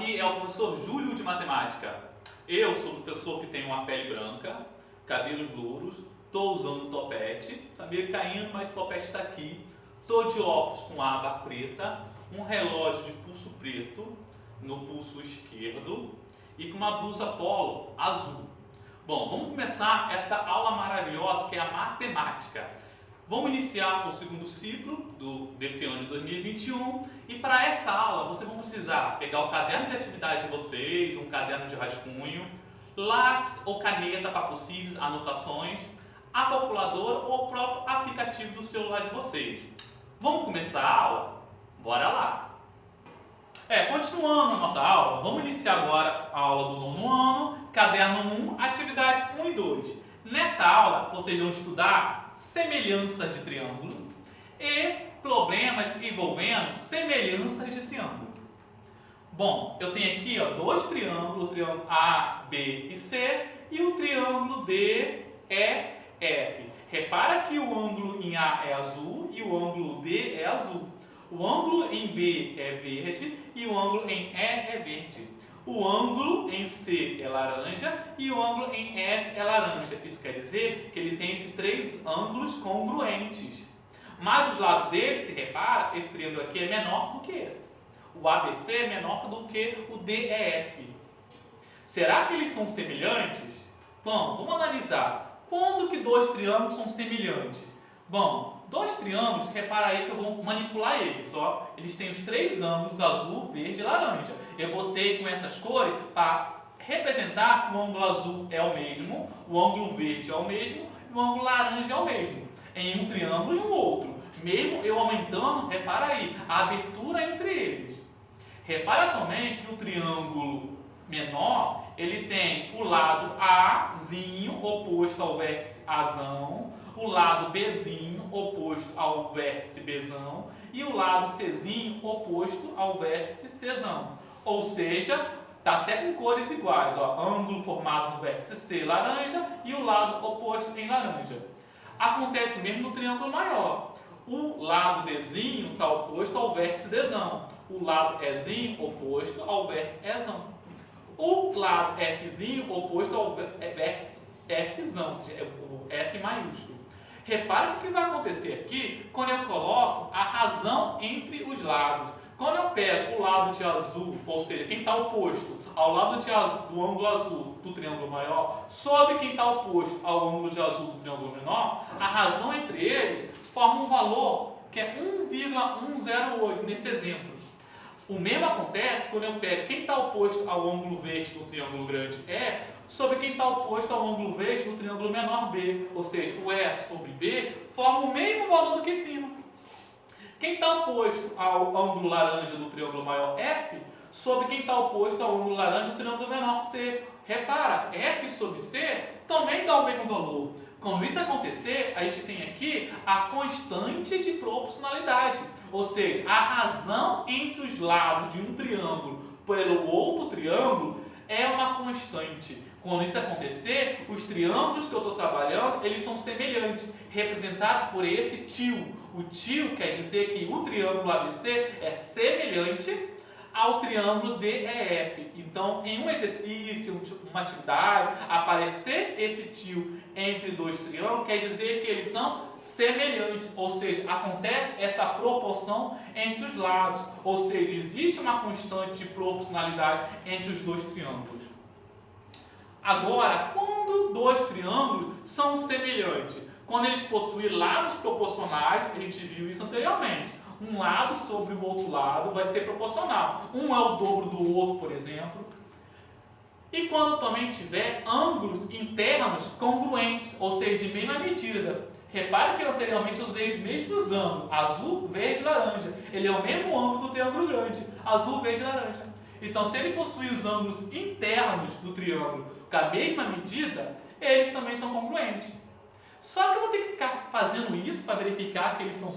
aqui é o professor Júlio de Matemática. Eu sou o professor que tem uma pele branca, cabelos louros, estou usando topete, está meio caindo, mas o topete está aqui. Estou de óculos com aba preta, um relógio de pulso preto no pulso esquerdo e com uma blusa polo azul. Bom, vamos começar essa aula maravilhosa que é a matemática. Vamos iniciar o segundo ciclo desse ano de 2021 e para essa aula vocês vão precisar pegar o caderno de atividade de vocês, um caderno de rascunho, lápis ou caneta para possíveis anotações, a calculadora ou o próprio aplicativo do celular de vocês. Vamos começar a aula? Bora lá! Continuando a nossa aula, vamos iniciar agora a aula do nono ano, caderno 1, atividade 1 e 2. Nessa aula vocês vão estudar semelhanças de triângulo e problemas envolvendo semelhanças de triângulo. Bom, eu tenho aqui dois triângulos, o triângulo A, B e C e o triângulo D, E, F. Repara que o ângulo em A é azul e o ângulo D é azul. O ângulo em B é verde e o ângulo em E é verde. O ângulo em C é laranja e o ângulo em F é laranja. Isso quer dizer que ele tem esses três ângulos congruentes. Mas os lados dele, se repara, esse triângulo aqui é menor do que esse. O ABC é menor do que o DEF. Será que eles são semelhantes? Bom, vamos analisar. Quando que dois triângulos são semelhantes? Bom, dois triângulos, repara aí que eu vou manipular eles, ó. Eles têm os três ângulos, azul, verde e laranja. Eu botei com essas cores para representar que o ângulo azul é o mesmo, o ângulo verde é o mesmo e o ângulo laranja é o mesmo. Em um triângulo e um outro. Mesmo eu aumentando, repara aí, a abertura entre eles. Repara também que o triângulo menor, ele tem o lado Azinho oposto ao vértice Azão, o lado Bzinho oposto ao vértice Bzão e o lado Czinho oposto ao vértice Czão. Ou seja, está até com cores iguais, ó, ângulo formado no vértice C laranja e o lado oposto em laranja. Acontece mesmo no triângulo maior. O lado Dzinho está oposto ao vértice Dzão, o lado Ezinho oposto ao vértice Ezão. O lado Fzinho oposto ao vértice Fzão, ou seja, o F maiúsculo. Repara que o que vai acontecer aqui quando eu coloco a razão entre os lados. Quando eu pego o lado de azul, ou seja, quem está oposto ao lado de azul, do ângulo azul do triângulo maior, sobre quem está oposto ao ângulo de azul do triângulo menor, a razão entre eles forma um valor que é 1,108 nesse exemplo. O mesmo acontece quando eu pego quem está oposto ao ângulo verde do triângulo grande E sobre quem está oposto ao ângulo verde do triângulo menor B. Ou seja, o E sobre B forma o mesmo valor do que em cima. Quem está oposto ao ângulo laranja do triângulo maior F sobre quem está oposto ao ângulo laranja do triângulo menor C. Repara, F sobre C também dá o mesmo valor. Quando isso acontecer, a gente tem aqui a constante de proporcionalidade. Ou seja, a razão entre os lados de um triângulo pelo outro triângulo é uma constante. Quando isso acontecer, os triângulos que eu estou trabalhando, eles são semelhantes, representados por esse tio. O tio quer dizer que o triângulo ABC é semelhante ao triângulo DEF. Então, em um exercício, uma atividade, aparecer esse tio entre dois triângulos quer dizer que eles são semelhantes, ou seja, acontece essa proporção entre os lados, ou seja, existe uma constante de proporcionalidade entre os dois triângulos. Agora, quando dois triângulos são semelhantes? Quando eles possuem lados proporcionais, a gente viu isso anteriormente. Um lado sobre o outro lado vai ser proporcional. Um é o dobro do outro, por exemplo. E quando também tiver ângulos internos congruentes, ou seja, de mesma medida. Repare que eu anteriormente usei os mesmos ângulos, azul, verde e laranja. Ele é o mesmo ângulo do triângulo grande, azul, verde e laranja. Então, se ele possui os ângulos internos do triângulo com a mesma medida, eles também são congruentes. Só que eu vou ter que ficar fazendo isso para verificar que eles são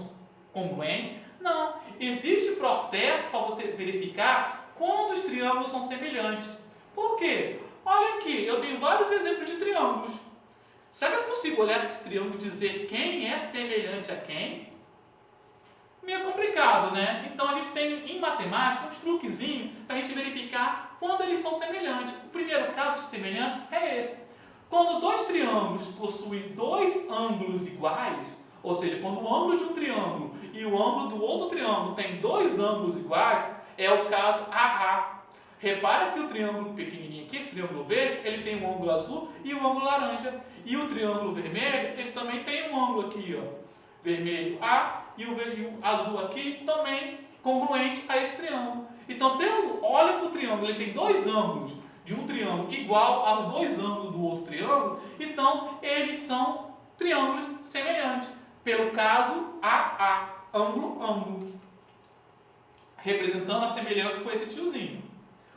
congruentes? Não. Existe processo para você verificar quando os triângulos são semelhantes. Por quê? Olha aqui, eu tenho vários exemplos de triângulos. Será que eu consigo olhar para esse triângulo e dizer quem é semelhante a quem? meio complicado, né? Então a gente tem em matemática uns truquezinhos para a gente verificar quando eles são semelhantes. O primeiro caso de semelhantes é esse. Quando dois triângulos possuem dois ângulos iguais, ou seja, quando o ângulo de um triângulo e o ângulo do outro triângulo tem dois ângulos iguais, é o caso AA. Repara que o triângulo pequenininho aqui, esse triângulo verde, ele tem um ângulo azul e um ângulo laranja. E o triângulo vermelho, ele também tem um ângulo aqui, ó, vermelho A, e o azul aqui também congruente a esse triângulo. Então, se eu olho para o triângulo, ele tem dois ângulos de um triângulo igual aos dois ângulos do outro triângulo, então eles são triângulos semelhantes. Pelo caso AA, ângulo, representando a semelhança com esse tiozinho.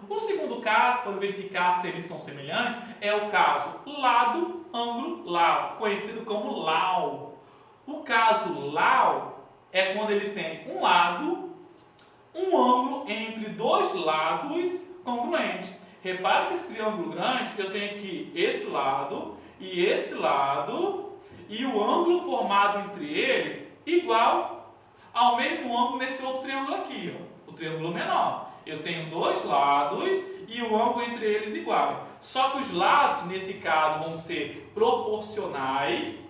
O segundo caso, para verificar se eles são semelhantes, é o caso lado, ângulo, lado, conhecido como LAU. O caso LAU é quando ele tem um lado, um ângulo entre dois lados congruentes. Repare que esse triângulo grande, eu tenho aqui esse lado, e o ângulo formado entre eles igual ao mesmo ângulo nesse outro triângulo aqui, ó, o triângulo menor. Eu tenho dois lados e o ângulo entre eles igual. Só que os lados, nesse caso, vão ser proporcionais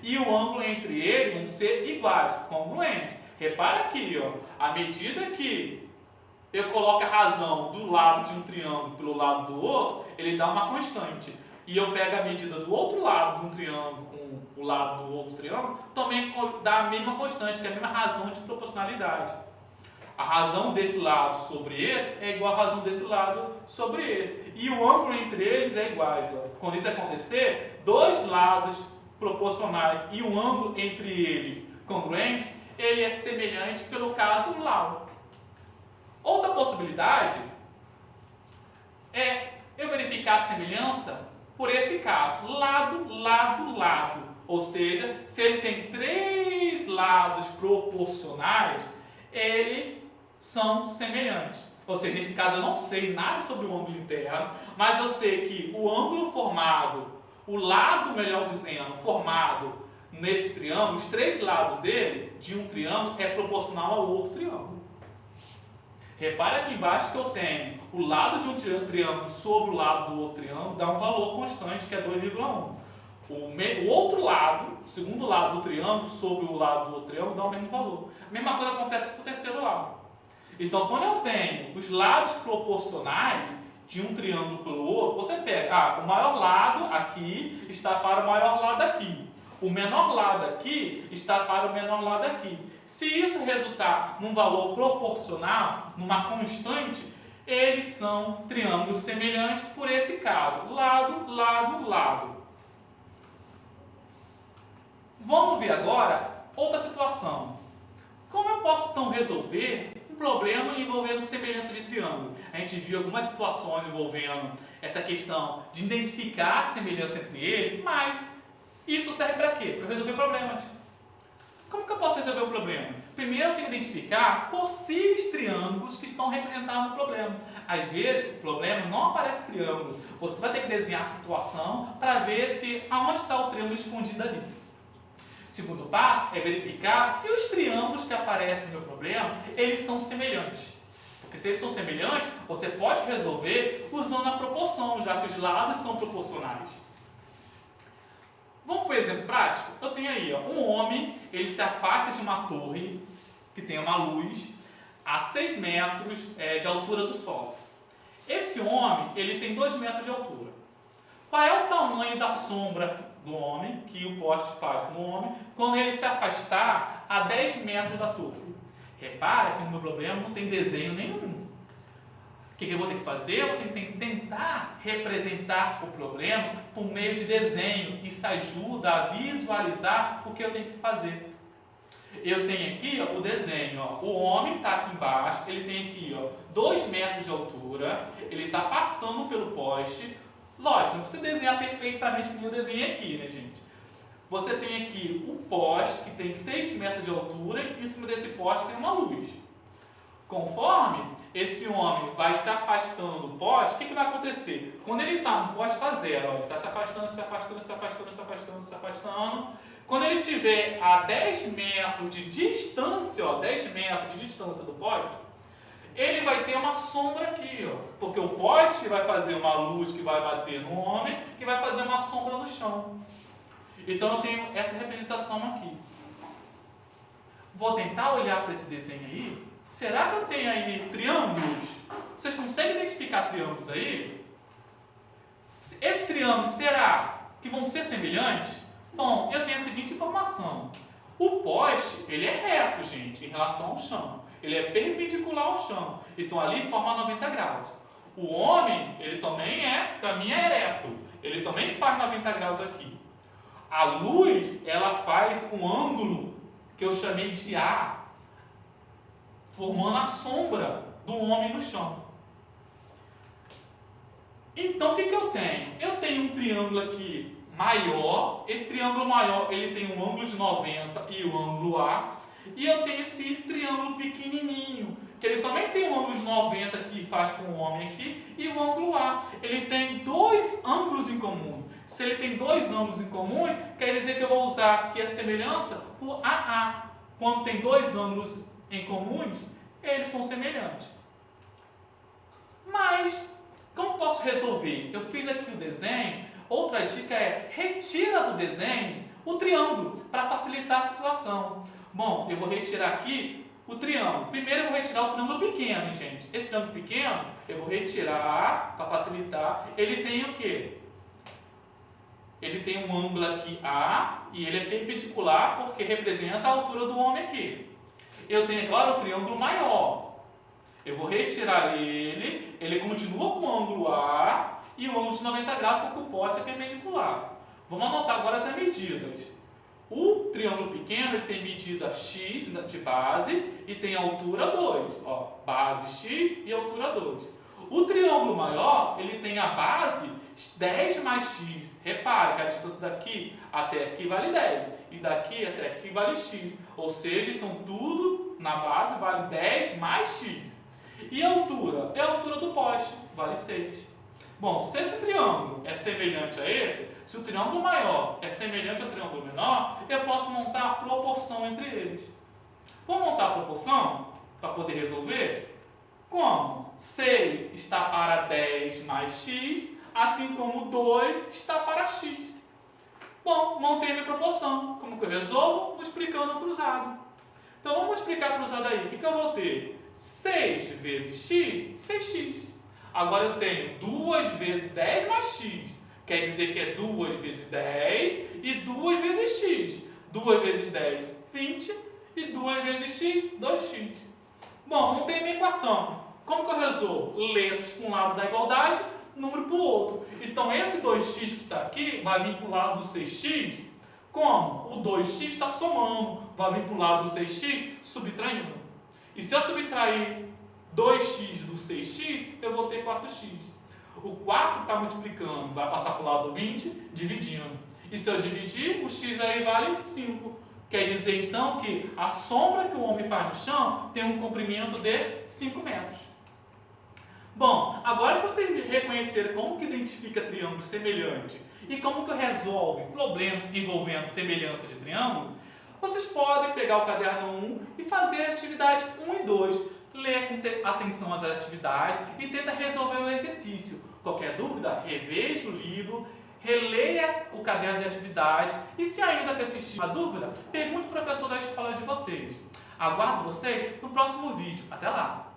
e o ângulo entre eles vão ser iguais, congruentes. Repara aqui, ó, à medida que eu coloco a razão do lado de um triângulo pelo lado do outro, ele dá uma constante. E eu pego a medida do outro lado de um triângulo com o lado do outro triângulo, também dá a mesma constante, que é a mesma razão de proporcionalidade. A razão desse lado sobre esse é igual à razão desse lado sobre esse. E o ângulo entre eles é iguais. Ó. Quando isso acontecer, dois lados proporcionais e o ângulo entre eles congruente, ele é semelhante pelo caso LAU. Outra possibilidade é eu verificar a semelhança por esse caso, lado, lado, lado. Ou seja, se ele tem três lados proporcionais, eles são semelhantes. Ou seja, nesse caso eu não sei nada sobre o ângulo interno, mas eu sei que o ângulo formado, o lado, melhor dizendo, formado nesse triângulo, os três lados dele, de um triângulo, é proporcional ao outro triângulo. Repare aqui embaixo que eu tenho o lado de um triângulo sobre o lado do outro triângulo, dá um valor constante, que é 2,1. O outro lado, o segundo lado do triângulo, sobre o lado do outro triângulo, dá o mesmo valor. A mesma coisa acontece com o terceiro lado. Então, quando eu tenho os lados proporcionais de um triângulo pelo outro, você pega, o maior lado aqui está para o maior lado aqui. O menor lado aqui está para o menor lado aqui. Se isso resultar num valor proporcional, numa constante, eles são triângulos semelhantes por esse caso. Lado, lado, lado. Vamos ver agora outra situação. Como eu posso então resolver um problema envolvendo semelhança de triângulo? A gente viu algumas situações envolvendo essa questão de identificar a semelhança entre eles, mas isso serve para quê? Para resolver problemas. Como que eu posso resolver o problema? Primeiro eu tenho que identificar possíveis triângulos que estão representados no problema. Às vezes o problema não aparece triângulo. Você vai ter que desenhar a situação para ver se aonde está o triângulo escondido ali. Segundo passo é verificar se os triângulos que aparecem no meu problema, eles são semelhantes. Porque se eles são semelhantes, você pode resolver usando a proporção, já que os lados são proporcionais. Vamos para o exemplo prático? Eu tenho aí, ó, um homem, ele se afasta de uma torre que tem uma luz a 6 metros de altura do solo. Esse homem, ele tem 2 metros de altura. Qual é o tamanho da sombra do homem, que o poste faz no homem, quando ele se afastar a 10 metros da torre? Repara que no meu problema não tem desenho nenhum. O que eu vou ter que fazer? Eu vou ter que tentar representar o problema por meio de desenho. Isso ajuda a visualizar o que eu tenho que fazer. Eu tenho aqui, ó, o desenho. Ó. O homem está aqui embaixo, ele tem aqui, ó, 2 metros de altura, ele está passando pelo poste. Lógico, não precisa desenhar perfeitamente como eu desenhei aqui, né, gente? Você tem aqui um poste que tem 6 metros de altura e em cima desse poste tem uma luz. Conforme esse homem vai se afastando do poste, o que vai acontecer? Quando ele está no poste, está zero. Ó, ele está se afastando, se afastando, se afastando, se afastando, se afastando. Quando ele estiver a 10 metros de distância, ó, 10 metros de distância do poste, ele vai ter uma sombra aqui, ó, porque o poste vai fazer uma luz que vai bater no homem, que vai fazer uma sombra no chão. Então eu tenho essa representação aqui. Vou tentar olhar para esse desenho aí. Será que eu tenho aí triângulos? Vocês conseguem identificar triângulos aí? Esses triângulos, será que vão ser semelhantes? Bom, eu tenho a seguinte informação. O poste, ele é reto, gente, em relação ao chão. Ele é perpendicular ao chão. Então ali forma 90 graus. O homem, ele também caminha ereto. Ele também faz 90 graus aqui. A luz, ela faz um ângulo que eu chamei de A, formando a sombra do homem no chão. Então o que eu tenho? Eu tenho um triângulo aqui maior. Esse triângulo maior, ele tem um ângulo de 90 e o ângulo A. E eu tenho esse triângulo pequenininho, que ele também tem um ângulo de 90 que faz com o homem aqui, e o ângulo A. Ele tem dois ângulos em comum. Se ele tem dois ângulos em comum, quer dizer que eu vou usar aqui a semelhança por AA. Quando tem dois ângulos em comuns, eles são semelhantes. Mas, como posso resolver? Eu fiz aqui o desenho. Outra dica é, retira do desenho o triângulo, para facilitar a situação. Bom, eu vou retirar aqui o triângulo. Primeiro eu vou retirar o triângulo pequeno, gente. Esse triângulo pequeno, eu vou retirar para facilitar. Ele tem o quê? Ele tem um ângulo aqui A e ele é perpendicular porque representa a altura do homem aqui. Eu tenho, claro, o triângulo maior. Eu vou retirar ele continua com o ângulo A e o ângulo de 90 graus porque o poste é perpendicular. Vamos anotar agora as medidas. O triângulo pequeno ele tem medida x de base e tem altura 2. Ó, base x e altura 2. O triângulo maior ele tem a base 10 mais x. Repare que a distância daqui até aqui vale 10 e daqui até aqui vale x. Ou seja, então tudo na base vale 10 mais x. E a altura? É a altura do poste, vale 6. Bom, se esse triângulo é semelhante a esse, se o triângulo maior é semelhante ao triângulo menor, eu posso montar a proporção entre eles. Vou montar a proporção para poder resolver? Como? 6 está para 10 mais x, assim como 2 está para x. Bom, montei a minha proporção. Como que eu resolvo? Multiplicando o cruzado. Então vamos multiplicar cruzado aí. O que eu vou ter? 6 vezes x, 6x. Agora eu tenho 2 vezes 10 mais x. Quer dizer que é 2 vezes 10 e 2 vezes x. 2 vezes 10, 20 e 2 vezes x, 2x. Bom, montei a minha equação. Como que eu resolvo? Letras para um lado da igualdade, número para o outro. Então esse 2x que está aqui vai vir para o lado do 6x. Como? O 2x está somando, vai vir para o lado do 6x subtraindo. E se eu subtrair 2x do 6x, eu vou ter 4x. O 4 está multiplicando, vai passar para o lado 20, dividindo. E se eu dividir, o x aí vale 5. Quer dizer então que a sombra que o homem faz no chão tem um comprimento de 5 metros. Bom, agora que vocês reconheceram como que identifica triângulo semelhante e como que resolve problemas envolvendo semelhança de triângulo, vocês podem pegar o caderno 1 e fazer a atividade 1 e 2. Ler com atenção as atividades e tenta resolver o exercício. Qualquer dúvida, reveja o livro, releia o caderno de atividade e se ainda persistir a dúvida, pergunte ao professor da escola de vocês. Aguardo vocês no próximo vídeo. Até lá!